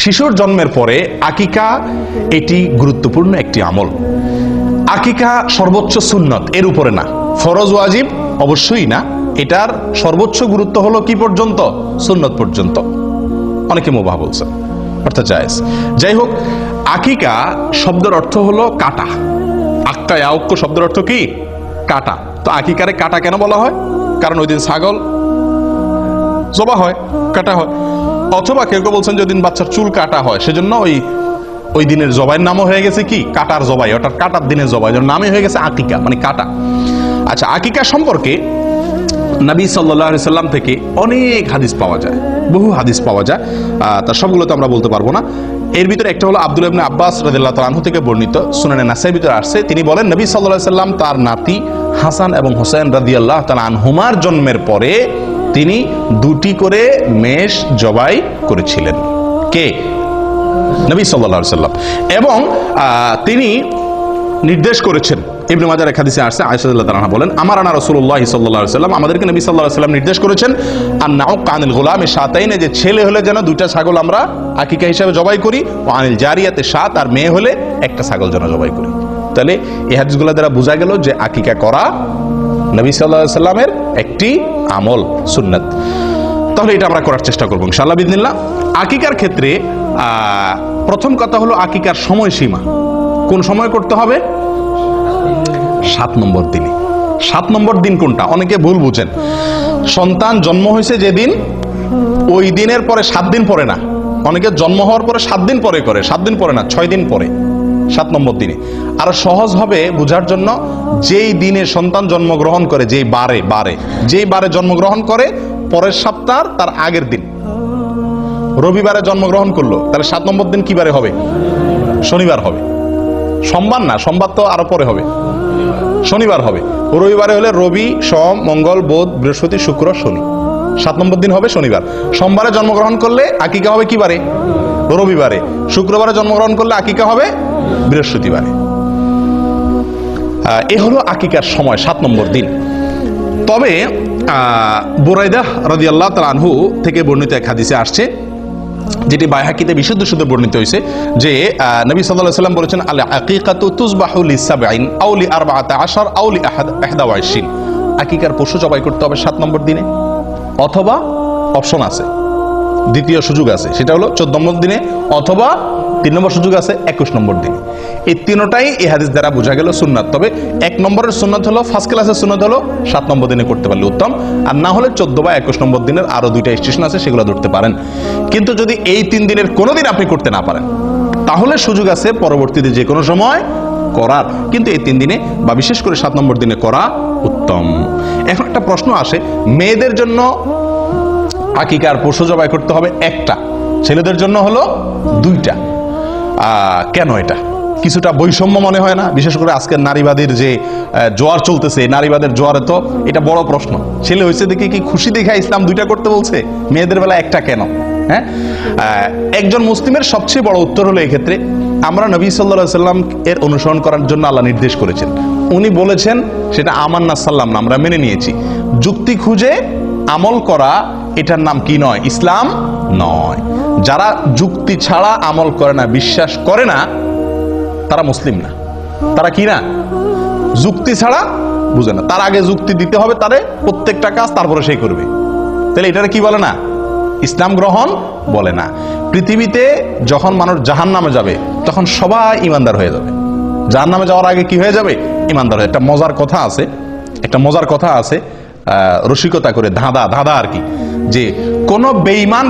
শিশুর জন্মের পরে আকিকা এটি গুরুত্বপূর্ণ একটি আমল। আকিকা সর্বোচ্চ সুন্নত, এর উপরে না। ফরজ ওয়াজিব অবশ্যই না। এটার সর্বোচ্চ গুরুত্ব হলো কি পর্যন্ত? সুন্নত পর্যন্ত। অনেকে মুবাহ বলছে, অর্থাৎ জায়েজ। যাই হোক, আকিকা শব্দের অর্থ হলো কাটা। আক্কা ইয়াউক্ক শব্দের অর্থ কি? কাটা। তো আকিকারে কাটা কেন বলা হয়? কারণ ওই দিন ছাগল জবা হয়, কাটা হয়। অথবা কেউ কেউ বলছেন যে ওই দিন বাচ্চার চুল কাটা হয়, সেজন্য ওই দিনের জবাইয়ের নামও হয়ে গেছে কি? কাটার জবাই, অর্থাৎ কাটার দিনের জবাই, নামই হয়ে গেছে আকিকা, মানে কাটা। আচ্ছা, আকিকা সম্পর্কে নবী সাল্লাল্লাহু আলাইহি সাল্লাম থেকে অনেক হাদিস পাওয়া যায়, বহু হাদিস পাওয়া যায়। তার সবগুলো তো আমরা বলতে পারবো না। এর ভিতরে একটা হলো আব্দুল্লাহ ইবনে আব্বাস রাদিয়াল্লাহু তাআলা আনহু থেকে বর্ণিত, সুনানে নাসাঈর ভিতরে আসছে। তিনি বলেন, নবী সাল্লাল্লাহু আলাইহি সাল্লাম তার নাতি হাসান এবং হোসেন রাদিয়াল্লাহু তাআলা আনহুমার জন্মের পরে তিনি 2টি করে মেষ জবাই করেছিলেন। কে? নবী সাল্লাল্লাহু আলাইহি সাল্লাম। এবং তিনি নির্দেশ করেছেন, ইবনে মাজাহ এর হাদিসে আসছে, আয়েশা রাদিয়াল্লাহু তাআলা বলেন, আমারানা রাসূলুল্লাহ সাল্লাল্লাহু আলাইহি সাল্লাম, আমাদেরকে নবী সাল্লাল্লাহু আলাইহি সাল্লাম নির্দেশ করেছেন, আন্নাউ কানিল গোলামে শাতাইনে, যে ছেলে হলে যেন 2টা ছাগল আমরা আকিকা হিসেবে জবাই করি, ও আনিল জারিয়াতে শাত, আর মেয়ে হলে 1টা ছাগল যেন জবাই করি। তাহলে এই হাদিসগুলো দ্বারা বোঝা গেল যে আকিকা করা নবী সাল্লাল্লাহু আলাইহি সাল্লামের একটি আমল, সুন্নাত। তাহলে এটা আমরা করার চেষ্টা করবো ইনশাআল্লাহ বিইذনিল্লাহ। আকিকার ক্ষেত্রে প্রথম কথা হলো আকিকার সময়সীমা। কোন সময় করতে হবে? 7 নম্বর দিনে। 7 নম্বর দিন কোনটা? অনেকে ভুল বুঝেন। সন্তান জন্ম হয়েছে যেদিন, ওই দিনের পরে 7 দিন পরে না। অনেকে জন্ম হওয়ার পরে 7 দিন পরে করে, 7 দিন পরে না, 6 দিন পরে, 7 নম্বর দিনে। আর সহজ হবে বোঝার জন্য, যেই দিনে সন্তান জন্মগ্রহণ করে, যেই বারে জন্মগ্রহণ করে, পরের সপ্তাহ তার আগের দিন। রবিবারে জন্মগ্রহণ করলো, তাহলে 7 নম্বর দিন কি বারে হবে? শনিবার হবে। সোমবার না, সোমবার তো আরো পরে হবে, শনিবার হবে। রবিবারে হলে রবি, সোম, মঙ্গল, বুধ, বৃহস্পতি, শুক্র, শনি। 7 নম্বর দিন হবে শনিবার। সোমবারে জন্মগ্রহণ করলে আকিকা হবে কি বারে? রবিবারে। শুক্রবারে জন্মগ্রহণ করলে আকিকা হবে বৃহস্পতিবারে। এ হলো আকিকার সময়, 7 নম্বর দিন। তবে বুরাইদা রাদিয়াল্লাহু তাআলা আনহু থেকে বর্ণিত এক হাদিসে আসছে, যেটি বাইহাকিতে বিশুদ্ধ সূত্রে বর্ণিত হয়েছে, যে নবী সাল্লাল্লাহু আলাইহি সাল্লাম বলেছেন, আল আকিকাতু তুযবাহু লি7 আও লি14 আও লি21। আকিকার পশু জবাই করতে হবে 7 নম্বর দিনে, অথবা অপশন আছে, দ্বিতীয় সুযোগ আছে, সেটা হলো 14 নম্বর দিনে, অথবা 3 নম্বর সুযোগ আছে 21 নম্বর দিনে। এই তিনটাই এই হাদিস দ্বারা বোঝা গেল সুন্নাত। তবে 1 নম্বরের সুন্নাত হলো, ফার্স্ট ক্লাসের সুন্নাত হলো 7 নম্বর দিনে করতে পারলে উত্তম, আর না হলে 14 বা 21 নম্বর দিনের আরো 2টা স্টেশন আছে, সেগুলো ধরতে পারেন। কিন্তু যদি এই 3 দিনের কোনো দিন আপনি করতে না পারেন, তাহলে সুযোগ আছে পরবর্তীতে যে কোনো সময় করার, কিন্তু এই 3 দিনে বা বিশেষ করে 7 নম্বর দিনে করা উত্তম। এখন একটা প্রশ্ন আসে, মেয়েদের জন্য আকিকার পশু জবাই করতে হবে 1টা, ছেলেদের জন্য হলো 2টা। কেন? এটা কিছুটা বৈষম্য মনে হয় না? বিশেষ করে আজকের নারীবাদীর যে জোয়ার চলতেছে, নারীবাদের জোয়ারে তো এটা বড় প্রশ্ন। ছেলে হয়েছে দেখে কি খুশি দেখা ইসলাম 2টা করতে বলছে, মেয়েদের বেলা 1টা কেন? হ্যাঁ, একজন মুসলিমের সবচেয়ে বড় উত্তর হলো, এক্ষেত্রে আমরা নবী সাল্লাল্লাহু আলাইহি সাল্লাম এর অনুসরণ করার জন্য আল্লাহ নির্দেশ করেছেন। উনি বলেছেন, সেটা আমান্না সাল্লাম না, আমরা মেনে নিয়েছি। যুক্তি খুঁজে আমল করা, এটার নাম কি নয়? ইসলাম নয়। যারা যুক্তি ছাড়া আমল করে না, বিশ্বাস করে না, তারা মুসলিম না। তারা কি না? যুক্তি ছাড়া বুঝে না। তার আগে যুক্তি দিতে হবে তারে, প্রত্যেকটা কাজ তারপরে সেই করবে। তাহলে এটারে কি বলে না? ইসলাম গ্রহণ বলে না। পৃথিবীতে যখন মানুষ জাহান্নামে যাবে, তখন সবাই ইমানদার হয়ে যাবে। জাহান্নামে যাওয়ার আগে কি হয়ে যাবে? ইমানদার হয়ে। একটা মজার কথা আছে, রসিকতা করে, ধাঁধা আর কি, যে কোন বেঈমান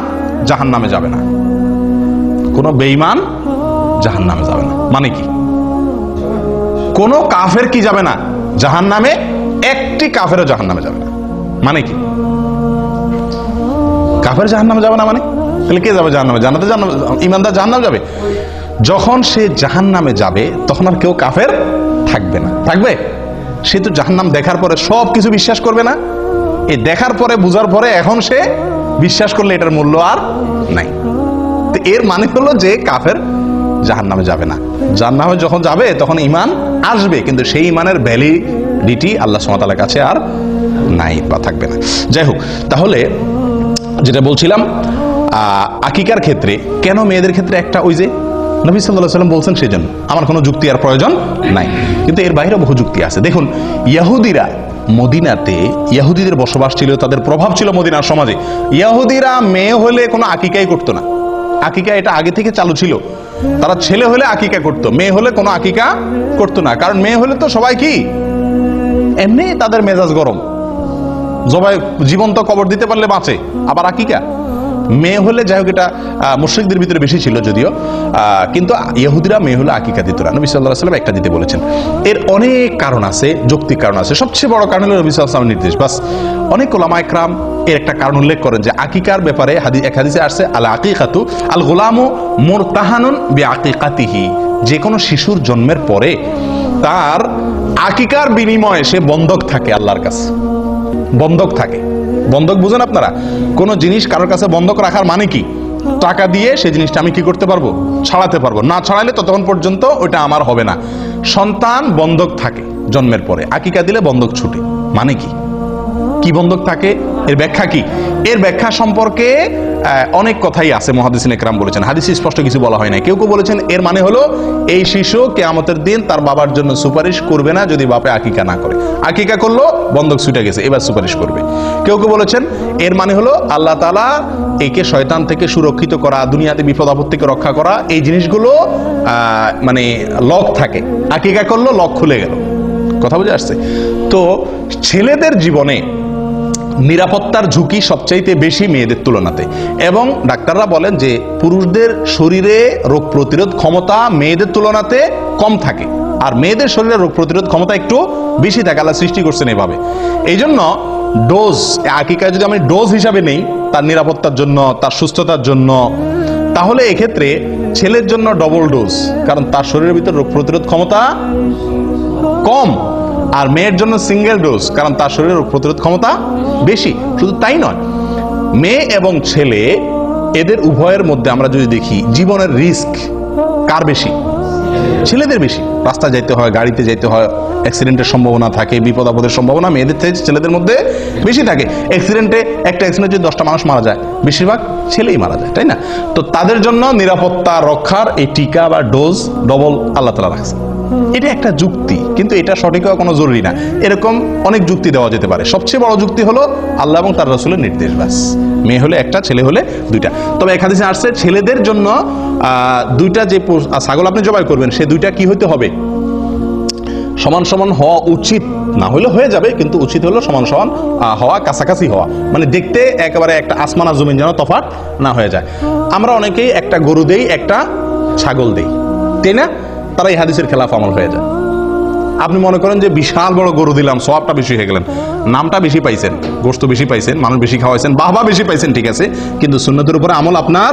জাহান্নামে যাবে না। কোন বেঈমান জাহান্নামে যাবে না মানে কি? কোন কাফের কি যাবে না জাহান্নামে? একটি কাফেরও জাহান্নামে যাবে না মানে কি? কাফের জাহান্নামে যাবে না মানে? তাহলে কে যাবে জাহান্নামে? জান্নাতে ইমানদার জাহান্নামে যাবে। যখন সে জাহান্নামে যাবে, তখন আর কেউ কাফের থাকবে না। থাকবে? সে তো জাহান্নাম দেখার পরে সব কিছু বিশ্বাস করবে না? এই দেখার পরে, বুঝার পরে এখন সে বিশ্বাস করলে এটার মূল্য আর নাই। তো এর মানে হলো যে কাফের জাহান্নামে যাবে না। জাহান্নামে যখন যাবে তখন ঈমান আসবে, কিন্তু সেই ঈমানের ভ্যালিডিটি আল্লাহ সুবহানাহু ওয়া তাআলার কাছে আর নাই বা থাকবে না। যাই হোক, তাহলে যেটা বলছিলাম, আকিকার ক্ষেত্রে কেন মেয়েদের ক্ষেত্রে একটা, ওই যে নবী সাল্লাল্লাহু আলাইহি ওয়াসাল্লাম বলছেন, সেজন্য আমার কোনো যুক্তি আর প্রয়োজন নাই। কিন্তু এর বাইরে বহু যুক্তি আছে। দেখুন, ইহুদিরা মদিনাতে, ইহুদিদের বসবাস ছিল, তাদের প্রভাব ছিল মদিনার সমাজে। ইহুদিরা মেয়ে হলে কোনো আকিকাই করতো না। আকিকা এটা আগে থেকে চালু ছিল। তারা ছেলে হলে আকিকা করতো, মেয়ে হলে কোনো আকিকা করতো না। কারণ মেয়ে হলে তো সবাই কি এমনি তাদের মেজাজ গরম, জবাই জীবন্ত কবর দিতে পারলে বাঁচে, আবার আকিকা মেয়ে হলে, যাই হোক এটা মুশরিকদের ভিতরে বেশি ছিল যদিও, কিন্তু ইহুদিরা মেয়ে হলে আকিকা দিত না। নবী সাল্লাল্লাহু আলাইহি ওয়াসাল্লাম একটা দিতে বলেছেন। এর অনেক কারণ আছে, যৌক্তিক কারণ আছে। সবচেয়ে বড় কারণ হলো নবী সাল্লাল্লাহু আলাইহি ওয়াসাল্লামের নির্দেশ। বাস অনেক উলামা ইকরাম এর একটা কারণ উল্লেখ করেন যে আকিকার ব্যাপারে এক হাদিসে আসছে, আল আকিকাতু আল গুলামু মুরতাহানুন বিআকিকাতিহি, যে কোনো শিশুর জন্মের পরে তার আকিকার বিনিময়ে সে বন্ধক থাকে আল্লাহর কাছে। বন্ধক থাকে, বন্ধক বুঝেন আপনারা? কোন জিনিস কারোর কাছে বন্ধক রাখার মানে কি? টাকা দিয়ে সেই জিনিসটা আমি কি করতে পারবো? ছাড়াতে পারবো। না ছাড়াইলে ততক্ষণ পর্যন্ত ওইটা আমার হবে না। সন্তান বন্ধক থাকে জন্মের পরে, আকিকা দিলে বন্ধক ছুটে। মানে কি? কি বন্ধক থাকে? এর ব্যাখ্যা কি? এর ব্যাখ্যা সম্পর্কে অনেক কথাই আছে, মুহাদ্দিসিন ইকরাম বলেছেন। হাদিসে স্পষ্ট কিছু বলা হয় না। কেউ কেউ বলেছেন এর মানে হলো এই শিশু কিয়ামতের দিন তার বাবার জন্য সুপারিশ করবে না যদি বাপে আকিকা না করে। আকিকা করলো, বন্ধক ছুটে গেছে, এবার সুপারিশ করবে। কেউ কেউ বলেছেন এর মানে হলো আল্লাহ তাআলা একে শয়তান থেকে সুরক্ষিত করা, দুনিয়াতে বিপদ আপদ থেকে রক্ষা করা, এই জিনিসগুলো মানে লক থাকে। আকিকা করলো, লক খুলে গেল। কথা বুঝে আসছে? তো ছেলেদের জীবনে নিরাপত্তার ঝুঁকি সবচাইতে বেশি মেয়েদের তুলনাতে, এবং ডাক্তাররা বলেন যে পুরুষদের শরীরে রোগ প্রতিরোধ ক্ষমতা মেয়েদের তুলনাতে কম থাকে, আর মেয়েদের শরীরে রোগ প্রতিরোধ ক্ষমতা একটু বেশি থাকে। আল্লাহ সৃষ্টি করছেন এভাবে। এই জন্য ডোজ, আকিকায় যদি আমি ডোজ হিসাবে নেই তার নিরাপত্তার জন্য, তার সুস্থতার জন্য, তাহলে এক্ষেত্রে ছেলের জন্য ডবল ডোজ, কারণ তার শরীরের ভিতর রোগ প্রতিরোধ ক্ষমতা কম। আর মেয়ের জন্য সিঙ্গেল ডোজ, কারণ তার শরীরের রোগ প্রতিরোধ ক্ষমতা বেশি। শুধু তাই নয়, মেয়ে এবং ছেলে এদের উভয়ের মধ্যে আমরা যদি দেখি জীবনের রিস্ক কার বেশি? ছেলেদের বেশি। রাস্তায় যাইতে হয়, গাড়িতে যাইতে হয়, অ্যাক্সিডেন্টের সম্ভাবনা থাকে, বিপদ আপদের সম্ভাবনা মেয়েদের থেকে ছেলেদের মধ্যে বেশি থাকে। অ্যাক্সিডেন্টে, একটা অ্যাক্সিডেন্টে যদি 10টা মানুষ মারা যায়, বেশিরভাগ ছেলেই মারা যায়, তাই না? তো তাদের জন্য নিরাপত্তা রক্ষার এই টিকা বা ডোজ ডবল আল্লাহ তাআলা রাখছে। এটা একটা যুক্তি, কিন্তু এটা সঠিক হওয়া কোনো জরুরি না। এরকম অনেক যুক্তি দেওয়া যেতে পারে। সবচেয়ে বড় যুক্তি হলো আল্লাহ এবং তার রাসূলের নির্দেশ। ব্যাস, মেয়ে হলে একটা, ছেলে হলে দুইটা। তবে এক হাদিসে আসছে ছেলেদের জন্য দুইটা যে ছাগল আপনি জবাই করবেন, সে দুইটা কি হইতে হবে? সমান সমান হওয়া উচিত। না হলে হয়ে যাবে, কিন্তু উচিত হলো সমান সমান হওয়া, কাছাকাছি হওয়া। মানে দেখতে একেবারে একটা আসমান আর জমিন যেন তফাৎ না হয়ে যায়। আমরা অনেকেই একটা গরু দেই, একটা ছাগল দেই, তাই না? তারা এই হাদিসের খেলাফ আমল হয়ে যায়। আপনি মনে করেন যে বিশাল বড় গরু দিলাম, সওয়াবটা বেশি হয়ে গেলেন, নামটা বেশি পাইছেন, গোশত বেশি পাইছেন, মানুষ বেশি খাওয়াইছেন, বাহবা বেশি পাইছেন, ঠিক আছে, কিন্তু সুন্নতের উপরে আমল আপনার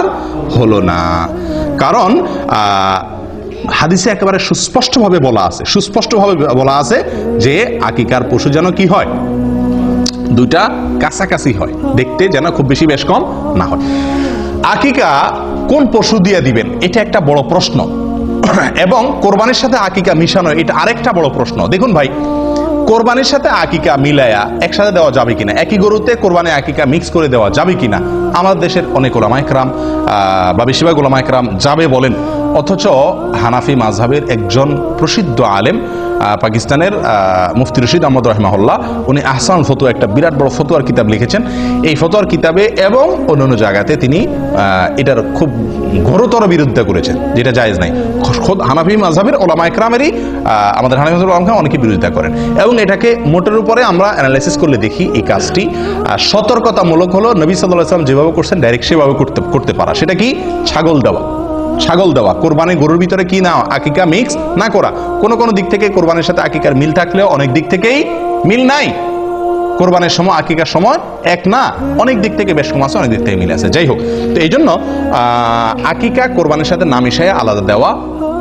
হলো না। কারণ হাদিসে একেবারে সুস্পষ্টভাবে বলা আছে যে আকিকার পশু যেন কি হয়? দুইটা কাছাকাছি হয়, দেখতে যেন খুব বেশি বেশ কম না হয়। আকিকা কোন পশু দিয়ে দিবেন, এটা একটা বড় প্রশ্ন। এবং কোরবানির সাথে আকিকা মিশানো, এটা আরেকটা বড় প্রশ্ন। দেখুন ভাই, কোরবানির সাথে আকিকা মিলায়া একসাথে দেওয়া যাবে কিনা, একই গরুতে কোরবানি আকিকা মিক্স করে দেওয়া যাবে কিনা, আমাদের দেশের অনেক উলামা ইকরাম বা বেশিরভাগ উলামা ইকরাম যাবে বলেন। অথচ হানাফি মাযহাবের একজন প্রসিদ্ধ আলেম, পাকিস্তানের মুফতি রশিদ আহমদ রাহিমাহুল্লাহ, উনি আহসান ফতোয়া, একটা বিরাট বড় ফতোয়ার কিতাব লিখেছেন। এই ফতোয়ার কিতাবে এবং অন্যান্য জায়গাতে তিনি এটার খুব ঘোরতর বিরোধিতা করেছেন, যেটা জায়েজ নাই। হানাফি মাযহাবের উলামা ইকরামেরই, আমাদের হানাফি মাযহাবের উলামা ইকরাম অনেকে বিরোধিতা করেন, এবং এটাকে মোটের উপরে আমরা অ্যানালাইসিস করলে দেখি এই কাজটি সতর্কতামূলক হলো। নবী সাল্লাল্লাহু আলাইহি ওয়াসাল্লাম যেভাবে করছেন ডাইরেক্ট সেভাবে করতে পারা। সেটা কি? ছাগল দেওয়া, কোরবানি গরুর ভিতরে কি না আকিকা মিক্স না করা। কোন দিক থেকে কোরবানির সাথে আকিকার মিল থাকলেও অনেক দিক থেকেই মিল নাই। কোরবানির সময় আকিকার সময় এক না, অনেক দিক থেকে বেশ কম আছে, অনেক দিক থেকে মিল আছে। যাই হোক, তো এই জন্য আকিকা কোরবানির সাথে না মিশাইয়া আলাদা দেওয়া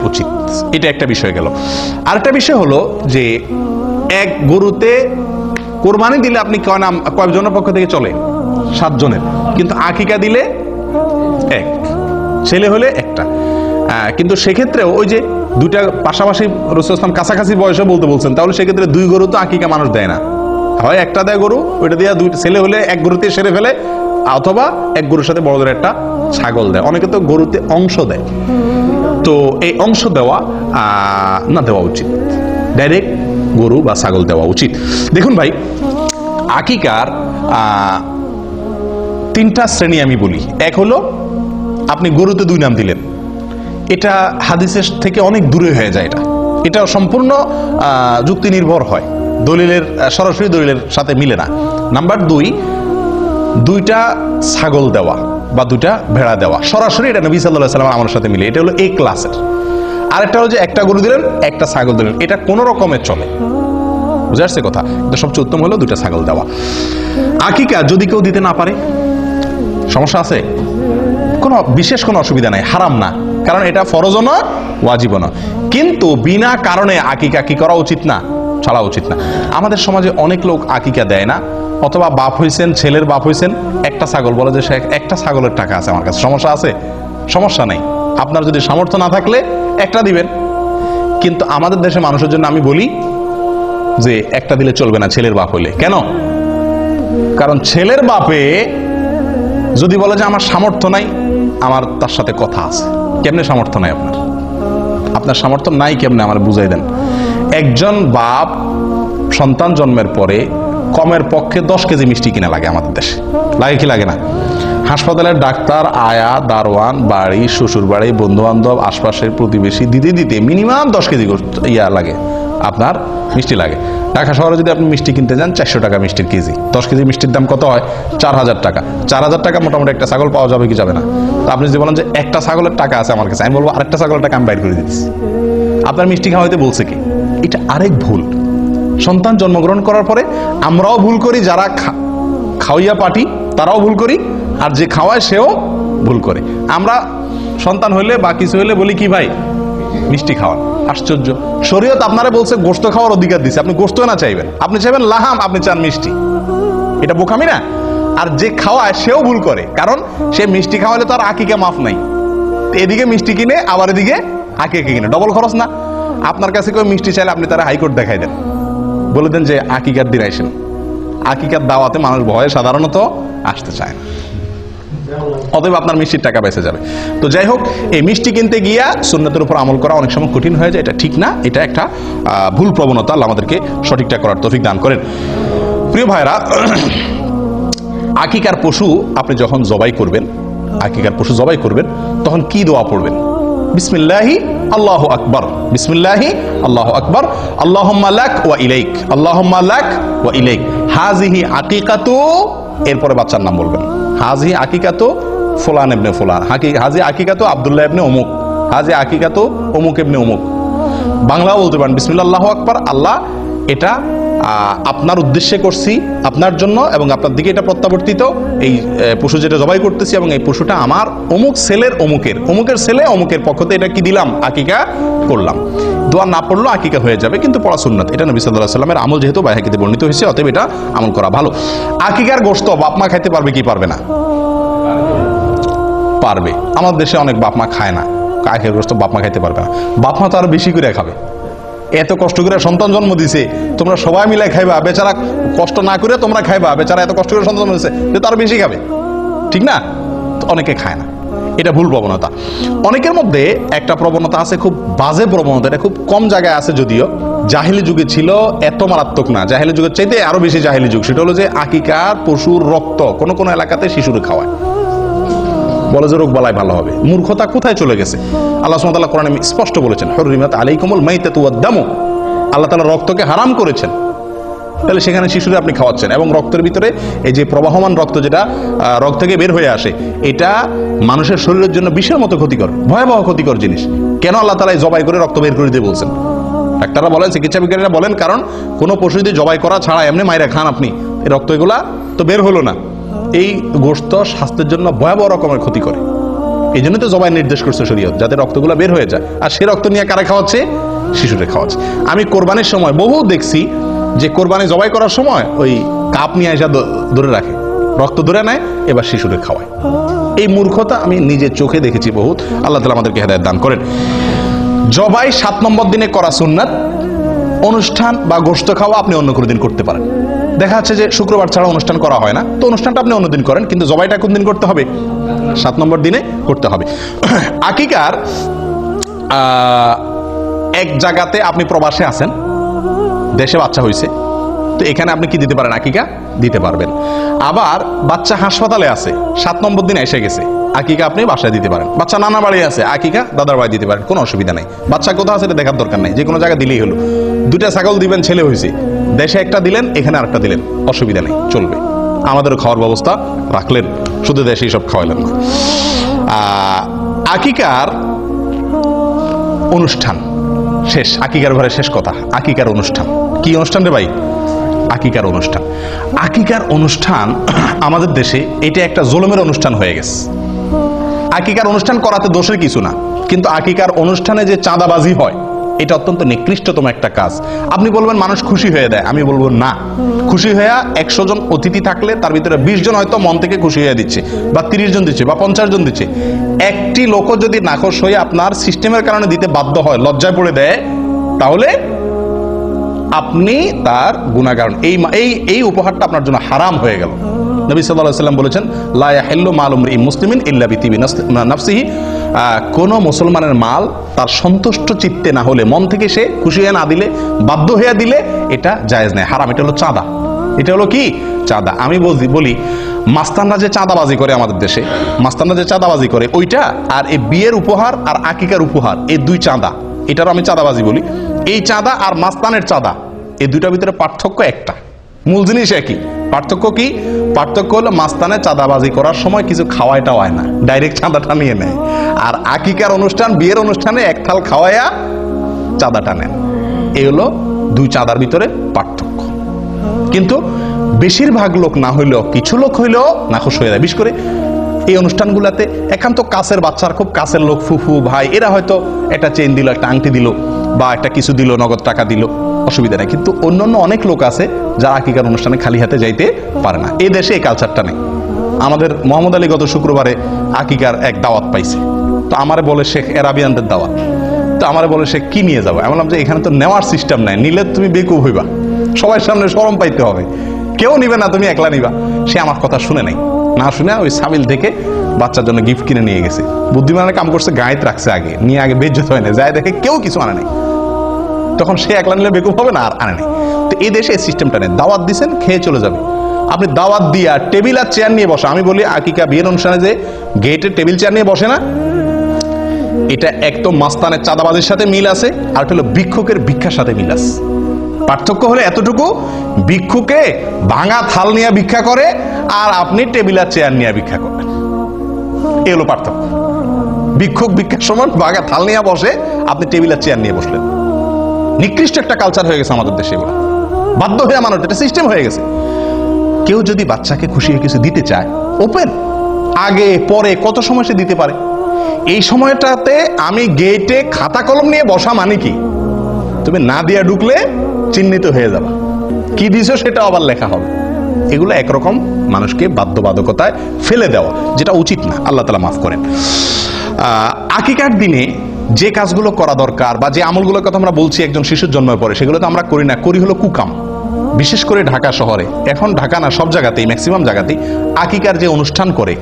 উচিত। এটা একটা বিষয় গেল। আরেকটা বিষয় হলো যে এক গরুতে কোরবানি দিলে আপনি কয়জনের পক্ষ থেকে চলে? 7 জনের, কিন্তু আকিকা দিলে এক, ছেলে হলে একটা। কিন্তু সেক্ষেত্রেও ওই যে দুইটা পাশাপাশি রাসূল সাল্লাল্লাহু কাছাকাছি বয়সে বলতে বলছেন, তাহলে সেক্ষেত্রে 2 গরু তো আকিকা মানুষ দেয় না, হয় একটা দেয় গরু, ওইটা দিয়ে 2 ছেলে হলে এক গরুতে সেরে ফেলে, অথবা এক গরুর সাথে বড় ধরে একটা ছাগল দেয়, অনেকে তো গরুতে অংশ দেয়। তো এই অংশ দেওয়া না দেওয়া উচিত, ডাইরেক্ট গরু বা ছাগল দেওয়া উচিত। দেখুন ভাই, আকিকার তিনটা শ্রেণী আমি বলি। এক হলো আপনি গরুতে 2 নাম দিলেন, এটা হাদিসের থেকে অনেক দূরে হয়ে যায়। এটা সম্পূর্ণ যুক্তি নির্ভর হয়, দলিলের সরাসরি দলিলের সাথে মিলে না। নাম্বার 2, 2টা ছাগল দেওয়া বা 2টা ভেড়া দেওয়া, সরাসরি এটা নবী সাল্লাল্লাহু আলাইহি ওয়াসাল্লাম আমার সাথে মিলে, এটা হলো এই ক্লাসের। আরেকটা হলো যে একটা গরু দিলেন, একটা ছাগল দিলেন, এটা কোনো রকমের চলে, বুঝে আসছে কথা? এটা সবচেয়ে উত্তম হলো 2টা ছাগল দেওয়া। আকিকা যদি কেউ দিতে না পারে, সমস্যা আছে? কোনো বিশেষ কোনো অসুবিধা নাই, হারাম না, কারণ এটা ফরজও না ওয়াজিবও না। কিন্তু বিনা কারণে আকিকা কি করা উচিত না? ছাড়া উচিত না। আমাদের সমাজে অনেক লোক আকিকা দেয় না, অথবা বাপ হইছেন, ছেলের বাপ হইছেন, একটা ছাগল বলে যে সে একটা ছাগলের টাকা আছে আমার কাছে, সমস্যা আছে? সমস্যা নাই, আপনার যদি সামর্থ্য না থাকলে একটা দিবেন। কিন্তু আমাদের দেশে মানুষের জন্য আমি বলি যে একটা দিলে চলবে না ছেলের বাপ হইলে। কেন? কারণ ছেলের বাপে যদি বলে যে আমার সামর্থ্য নাই, আমার তার সাথে কথা আছে। কেমনে সামর্থ্য নাই আপনার? আপনার সামর্থ্য নাই কেমনে আমার বুঝাই দেন। একজন বাপ সন্তান জন্মের পরে কমের পক্ষে 10 কেজি মিষ্টি কিনা লাগে আমাদের দেশে, লাগে কি লাগে না? হাসপাতালের ডাক্তার, আয়া, দারোয়ান, বাড়ি, শ্বশুর বাড়ি, বন্ধু বান্ধব, আশপাশের প্রতিবেশী দিতে দিতে মিনিমাম 10 কেজি লাগে, আপনার মিষ্টি লাগে। ঢাকা শহরে যদি আপনি মিষ্টি কিনতে যান 400 টাকা মিষ্টির কেজি। 10 কেজি মিষ্টির দাম কত হয়? 4000 টাকা। 4000 টাকা মোটামুটি একটা ছাগল পাওয়া যাবে কি যাবে না? তো আপনি যদি বলেন যে একটা ছাগলের টাকা আছে আমার কাছে, আমি বলবো আরেকটা ছাগলের টাকা আমি বাইর করে দিচ্ছি। আপনার মিষ্টি খাওয়াইতে বলছে কি? এটা আরেক ভুল। সন্তান জন্মগ্রহণ করার পরে আমরাও ভুল করি, যারা খাওয়াইয়া পাঠি তারাও ভুল করি, আর যে খাওয়ায় সেও ভুল করে। আমরা সন্তান হইলে বা কিছু হইলে বলি কি ভাই মিষ্টি খাওয়ান। আশ্চর্য, শরীয়ত আপনারা বলছে গোশত খাওয়ার অধিকার দিচ্ছে, আপনি গোশত না চাইবেন, আপনি চাইবেন লাহাম, আপনি চান মিষ্টি। এটা বোকামি না? আর যে খাওয়ায় সেও ভুল করে, কারণ সে মিষ্টি খাওয়ালে তো আর আকিকা মাফ নাই। এদিকে মিষ্টি কিনে আবার এদিকে আকিকা কিনে, ডবল খরচ না? আপনার কাছে কেউ মিষ্টি চাইলে আপনি তারা হাইকোর্ট দেখাই দেন, বলে দেন যে আকিকার দিন আইসেন। আকিকার দাওয়াতে মানুষ ভয়ে সাধারণত আসতে চায় না, অতএব আপনার মিষ্টির টাকা বেঁচে যাবে। তো যাই হোক, এই মিষ্টি কিনতে গিয়া সুন্নতের উপর আমল করা অনেক সময় কঠিন হয়ে যায়, এটা ঠিক না, এটা একটা ভুল প্রবণতা। আল্লাহ আমাদেরকে সঠিকটা করার তৌফিক দান করেন। প্রিয় ভাইরা, আকিকার পশু আপনি যখন জবাই করবেন, আকিকার পশু জবাই করবেন, তখন কি দোয়া পড়বেন? বিসমিল্লাহি আল্লাহু আকবার, বিসমিল্লাহি আল্লাহু আকবার, আল্লাহুম্মা লাক ওয়া ইলাইক, আল্লাহুম্মা লাক ওয়া ইলাইক, হাযিহি আকিকাতু, এরপরে বাচ্চার নাম বলবেন, হাজি আকিকাতো ফুলান ইবনে ফুলান, হাজি আকিকাতো আব্দুল্লাহ ইবনে অমুক, হাজি আকিকাতো অমুক ইবনে অমুক। বাংলাও বলতে পারেন বিসমিল্লাহ আল্লাহু আকবার, আল্লাহ এটা আপনার উদ্দেশ্যে করছি, আপনার জন্য, এবং আপনার দিকে এটা প্রত্যাবর্তিত, এই পশু যেটা জবাই করতেছি, এবং এই পশুটা আমার অমুক ছেলের অমুকের ছেলে অমুকের পক্ষ থেকে এটা কি দিলাম, আকিকা করলাম। দোয়া না পড়লেও আকিকা হয়ে যাবে, কিন্তু পড়া সুন্নাত। এটা নবী সাল্লাল্লাহু আলাইহি ওয়াসাল্লামের আমল, যেহেতু বাইহাকিতে বর্ণিত হয়েছে, অতএব এটা আমল করা ভালো। আকিকার গোশত বাপ মা খাইতে পারবে কি পারবে না? পারবে। আমাদের দেশে অনেক বাপ মা খায় না, আকিকার গোশত বাপ মা খাইতে পারবে না। বাপ মা তো আরো বেশি করে খাবে, এত কষ্ট করে সন্তান জন্ম দিছে, তোমরা সবাই মিলে খাইবা, বেচারা কষ্ট না করে তোমরা খাইবা, বেচারা এত কষ্ট করে সন্তান জন্ম দিছে, তার বেশি খাবে, ঠিক না? অনেকে খায় না, এটা ভুল প্রবণতা। অনেকের মধ্যে একটা প্রবণতা আছে, খুব বাজে প্রবণতা, এটা খুব কম জায়গায় আছে যদিও, জাহিলি যুগে ছিল, এত মারাত্মক না, জাহিলি যুগের চাইতে আরো বেশি জাহিলি যুগ। সেটা হলো যে আকিকার পশুর রক্ত কোন কোন এলাকাতে শিশুরে খাওয়ায়, বলে যে রোগ বালাই ভালো হবে। মূর্খতা কোথায় চলে গেছে? আল্লাহ সুবহানাহু ওয়া তাআলা কোরআনে স্পষ্ট বলেছেন, হুররিমাত আলাইকুমুল মাইতাতু ওয়াদ দামু, আল্লাহ তাআলা রক্তকে হারাম করেছেন। তাহলে সেখানে শিশুরে আপনি খাওয়াচ্ছেন, এবং রক্তের ভিতরে এই যে প্রবাহমান রক্ত, যেটা রক্ত থেকে বের হয়ে আসে, এটা মানুষের শরীরের জন্য বিষের মতো ক্ষতিকর, ভয়াবহ ক্ষতিকর জিনিস। কেন আল্লাহ তাআলা জবাই করে রক্ত বের করে দিয়ে বলছেন? ডাক্তাররা বলেন, চিকিৎসা বিজ্ঞানীরা বলেন, কারণ কোনো পশু যদি জবাই করা ছাড়া এমনি মাইরা খান আপনি, এই রক্ত এগুলা তো বের হলো না, এই গোশত স্বাস্থ্যের জন্য ভয়াবহ রকমের ক্ষতি করে। এই জন্য তো জবাই নির্দেশ করছে শরীয়ত, যাতে রক্তগুলো বের হয়ে যায়। আর সে রক্ত নিয়ে কারা খাওয়াচ্ছে? শিশুরে খাওয়াচ্ছে। আমি কোরবানির সময় বহু দেখছি যে কোরবানি জবাই করার সময় ওই কাপ নিয়ে এসে ধরে রাখে, রক্ত ধরে নেয়, এবার শিশুরে খাওয়ায়। এই মূর্খতা আমি নিজের চোখে দেখেছি বহুত। আল্লাহ তাআলা আমাদেরকে হেদায়েত দান করেন। জবাই 7 নম্বর দিনে করা সুন্নাত। অনুষ্ঠান বা গোশত খাওয়া আপনি অন্য কোনো দিন করতে পারেন, দেখা যাচ্ছে যে শুক্রবার ছাড়া অনুষ্ঠান করা হয় না, তো অনুষ্ঠানটা আপনি অন্যদিন করেন, কিন্তু জবাইটা কোন দিন করতে হবে? 7 নম্বর দিনে করতে হবে। আকিকার এক জায়গাতে আপনি প্রবাসে আছেন, দেশে বাচ্চা হয়েছে, তো এখানে আপনি কি দিতে পারেন? আকিকা দিতে পারবেন। আবার বাচ্চা হাসপাতালে আছে, 7 নম্বর দিন এসে গেছে, আকিকা আপনি বাসায় দিতে পারেন। বাচ্চা নানা বাড়ি আছে, আকিকা দাদার বাড়ি দিতে পারেন, কোনো অসুবিধা নেই। বাচ্চা কোথাও আছে এটা দেখার দরকার নেই, যে কোনো জায়গায় দিলেই হলো। 2টা ছাগল দিবেন, ছেলে হয়েছে, দেশে একটা দিলেন, এখানে আরেকটা দিলেন, অসুবিধা নেই, চলবে। আমাদেরও খাওয়ার ব্যবস্থা রাখলেন, শুধু দেশেই সব খাওয়াইলেন না। আকিকার অনুষ্ঠান শেষ, আকিকার ঘরে শেষ কথা, আকিকার অনুষ্ঠান। কি অনুষ্ঠান রে ভাই? আকিকার অনুষ্ঠান। আকিকার অনুষ্ঠান আমাদের দেশে এটা একটা জুলুমের অনুষ্ঠান হয়ে গেছে। আকিকার অনুষ্ঠান করাতে দোষের কিছু না, কিন্তু আকিকার অনুষ্ঠানে যে চাঁদাবাজি হয় এটা অত্যন্ত নিকৃষ্টতম একটা কাজ। আপনি বলবেন মানুষ খুশি হয়ে দেয়, আমি বলবো না। খুশি হয়ে 100 জন অতিথি থাকলে তার ভিতরে 20 জন হয়তো মন থেকে খুশি হয়ে দিচ্ছে, বা 30 জন দিচ্ছে, বা 50 জন দিচ্ছে। একটি লোকও যদি নাখোশ হয়ে আপনার সিস্টেমের কারণে দিতে বাধ্য হয়, লজ্জায় পড়ে দেয়, তাহলে আপনি তার গুনাহগার। এই উপহারটা আপনার জন্য হারাম হয়ে গেল। নবী সাল্লাল্লাহু আলাইহি ওয়াসাল্লাম বলেছেন, লা ইয়াহিল্লু মালু ইমরিইন মুসলিমিন ইল্লা বিতিবি নাফসিহি। কোন মুসলমানের মাল তার সন্তুষ্ট চিত্তে না হলে, মন থেকে সে খুশি হয়ে না দিলে, বাধ্য হয়ে দিলে, এটা জায়েজ নেই, হারাম। এটা হলো চাঁদা। এটা হলো কি? চাঁদা। আমি বলি মাস্তানরা যে চাঁদাবাজি করে আমাদের দেশে, মাস্তানরা যে চাঁদাবাজি করে, ওইটা আর এই বিয়ের উপহার আর আকিকার উপহার, এই 2 চাঁদা, এটারও আমি চাঁদাবাজি বলি। এই চাঁদা আর মাস্তানের চাঁদা, এই 2টার ভিতরে পার্থক্য একটা, মূল জিনিস একই। পার্থক্য কি? পার্থক্য হলো মাস্তানে চাঁদাবাজি করার সময় কিছু খাওয়াইটা হয় না, ডাইরেক্ট চাঁদাটা নিয়ে নেয়। আর আকিকার অনুষ্ঠান, বিয়ের অনুষ্ঠানে এক থাল খাওয়াইয়া চাঁদাটা নেন। এই হলো 2 চাঁদার ভিতরে পার্থক্য। কিন্তু বেশিরভাগ লোক না হইলেও, কিছু লোক হইলেও নাখোশ হয়ে যায়। বিশেষ করে এই অনুষ্ঠানগুলোতে একান্ত কাছের বাচ্চার, খুব কাছের লোক, ফুফু ভাই, এরা হয়তো একটা চেইন দিল, একটা আংটি দিল, বা একটা কিছু দিল, নগদ টাকা দিল, অসুবিধা নেই। কিন্তু অন্যান্য অনেক লোক আছে যারা আকিকার অনুষ্ঠানে খালি হাতে যাইতে পারে না। এই দেশে এই কালচারটা নেই। আমাদের মোহাম্মদ আলী গত শুক্রবারে আকিকার এক দাওয়াত পাইছে, তো আমারে বলে শেখ এরাবিয়ানদের দাওয়াত, তো আমারে বলে সে কি নিয়ে যাবো। আমি বললাম যে এখানে তো নেওয়ার সিস্টেম নাই, নিলে তুমি বেকুব হইবা, সবার সামনে শরম পাইতে হবে, কেউ নিবে না, তুমি একলা নিবা। সে আমার কথা শুনে নাই, না শুনে ওই সাবিল থেকে বাচ্চার জন্য গিফট কিনে নিয়ে গেছে। বুদ্ধিমানের কাম করছে, গায়েত রাখছে আগে, নিয়ে আগে বেজ্জত হয় না, যায় দেখে কেউ কিছু আনে নাই, তখন সে একলা নিলে বেকুব হবে না, আর আনে নাই। তো এই দেশে এই সিস্টেমটা নেই, দাওয়াত দিচ্ছেন, খেয়ে চলে যাবে। আপনি দাওয়াত দিয়া টেবিল আর চেয়ার নিয়ে বসা, আমি বলি আকিকা বিয়ের অনুষ্ঠানে যে গেটে টেবিল চেয়ার নিয়ে বসে না, এটা একদম মাস্তানের চাঁদাবাজির সাথে মিল আছে, আর হলো ভিক্ষুকের ভিক্ষার সাথে মিল আছে। পার্থক্য হলে এতটুকু, ভিক্ষুকে ভাঙা থাল নিয়ে ভিক্ষা করে, আর আপনি টেবিল আর চেয়ার নিয়ে ভিক্ষা করেন, এই হলো পার্থক্য। ভিক্ষুক ভিক্ষার সময় ভাঙা থাল নিয়ে বসে, আপনি টেবিল আর চেয়ার নিয়ে বসলেন। নিকৃষ্ট একটা কালচার হয়ে গেছে আমাদের দেশে, এগুলো বাধ্য হয়ে মানুষ, এটা সিস্টেম হয়ে গেছে। কেউ যদি বাচ্চাকে খুশি হয়ে কিছু দিতে চায়, ওপেন, আগে পরে কত সময় সে দিতে পারে। এই সময়টাতে আমি গেটে খাতা কলম নিয়ে বসা মানে কি, তুমি না দিয়া ঢুকলে চিহ্নিত হয়ে যাবা, কি দিছো সেটা আবার লেখা হবে। এগুলো একরকম মানুষকে বাধ্যবাধকতায় ফেলে দেওয়া, যেটা উচিত না, আল্লাহ তাআলা মাফ করেন। আকিকার দিনে যে কাজগুলো করা দরকার, বা যে আমলগুলোর কথা আমরা বলছি একজন শিশুর জন্মের পরে, সেগুলো তো আমরা করি না, করি হলো কুকাম। বিশেষ করে ঢাকা শহরে, এখন ঢাকা না সব জায়গাতেই, ম্যাক্সিমাম জায়গাতেই আকিকার যে অনুষ্ঠান করে,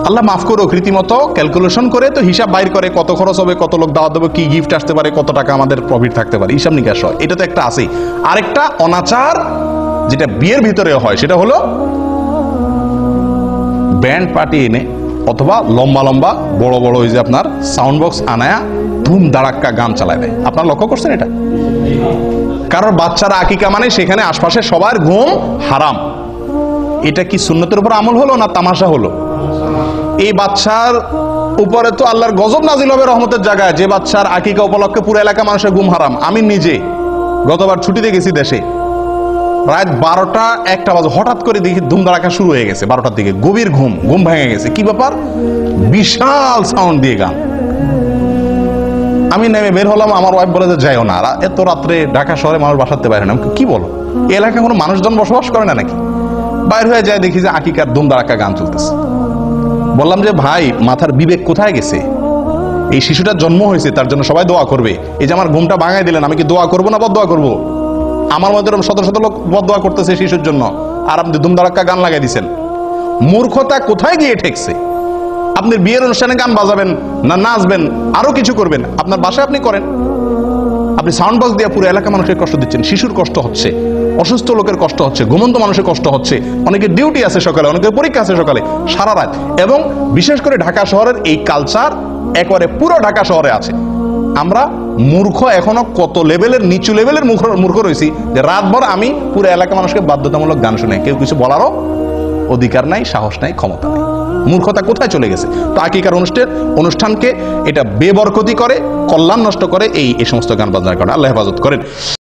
আল্লাহ মাফ করুক, রীতিমতো ক্যালকুলেশন করে তো হিসাব বাইর করে, কত খরচ হবে, কত লোক দাওয়াত দেবে, কি গিফট আসতে পারে, কত টাকা আমাদের প্রফিট থাকতে পারে, হিসাব নিকাশ হয়। এটা তো একটা আছেই। আরেকটা অনাচার যেটা বিয়ের ভিতরে হয়, সেটা হলো ব্যান্ড পার্টি এনে, অথবা লম্বা লম্বা বড় বড় ওই যে আপনার সাউন্ড বক্স আনায়া ধুম দাঁড়াক্কা গান চালায় দেয়। আপনারা লক্ষ্য করছেন এটা? কারণ বাচ্চারা আকিকা মানে সেখানে আশপাশে সবার ঘুম হারাম। এটা কি সুন্নতের উপর আমল হলো না তামাশা হলো? এই বাচ্চার উপরে তো আল্লাহর গজব নাজিল হবে রহমতের জায়গায়, যে বাচ্চার আকিকা উপলক্ষে পুরো এলাকা মানুষের ঘুম হারাম। আমি নিজে গতবার ছুটিতে গেছি দেশে, রাত 12টা-1টা বাজে হঠাৎ করে দেখি ধুমধাড়াকা শুরু হয়ে গেছে। 12টার দিকে গভীর ঘুম ভেঙে গেছে। কি ব্যাপার? বিশাল সাউন্ড দিয়ে গান। আমি নেমে বের হলাম, আমার ওয়াইফ বলে যে যাইও না, এত রাত্রে ঢাকা শহরে মানুষ বাসাতে পারে না। কি বলো, এই এলাকায় কোনো মানুষজন বসবাস করে না নাকি? বাইর হয়ে যায়, দেখি যে আকিকার ধুমধাড়াকা গান চলতেছে। বললাম যে ভাই, মাথার বিবেক কোথায় গেছে? এই শিশুটার জন্ম হয়েছে, তার জন্য সবাই দোয়া করবে। এই যে আমার ঘুমটা ভাঙাই দিলেন, আমি কি দোয়া করবো না বদদোয়া করবো? আমার মধ্যে শত শত লোক বদদোয়া করতেছে শিশুর জন্য, আর আপনি ধুমধাড়াক্কা গান লাগাই দিচ্ছেন। মূর্খতা কোথায় গিয়ে ঠেকছে? আপনি বিয়ের অনুষ্ঠানে গান বাজাবেন না নাচবেন, আরো কিছু করবেন, আপনার বাসায় আপনি করেন। আপনি সাউন্ড বক্স দিয়ে পুরো এলাকা মানুষের কষ্ট দিচ্ছেন। শিশুর কষ্ট হচ্ছে, অসুস্থ লোকের কষ্ট হচ্ছে, ঘুমন্ত মানুষের কষ্ট হচ্ছে, অনেকের ডিউটি আছে সকালে, অনেকের পরীক্ষা আছে সকালে, সারা রাত। এবং বিশেষ করে ঢাকা শহরের এই কালচার একেবারে পুরো ঢাকা শহরে আছে। আমরা মূর্খ, এখনো কত লেভেলের নিচু লেভেলের মূর্খ রয়েছি যে রাতভর আমি পুরো এলাকা মানুষকে বাধ্যতামূলক গান শুনে, কেউ কিছু বলারও অধিকার নাই, সাহস নাই, ক্ষমতা নাই। মূর্খতা কোথায় চলে গেছে? তো আকিকার অনুষ্ঠানকে এটা বেবরকতি করে, কল্যাণ নষ্ট করে এই সমস্ত গান বাজনার কারণে। আল্লাহ হেফাজত করেন।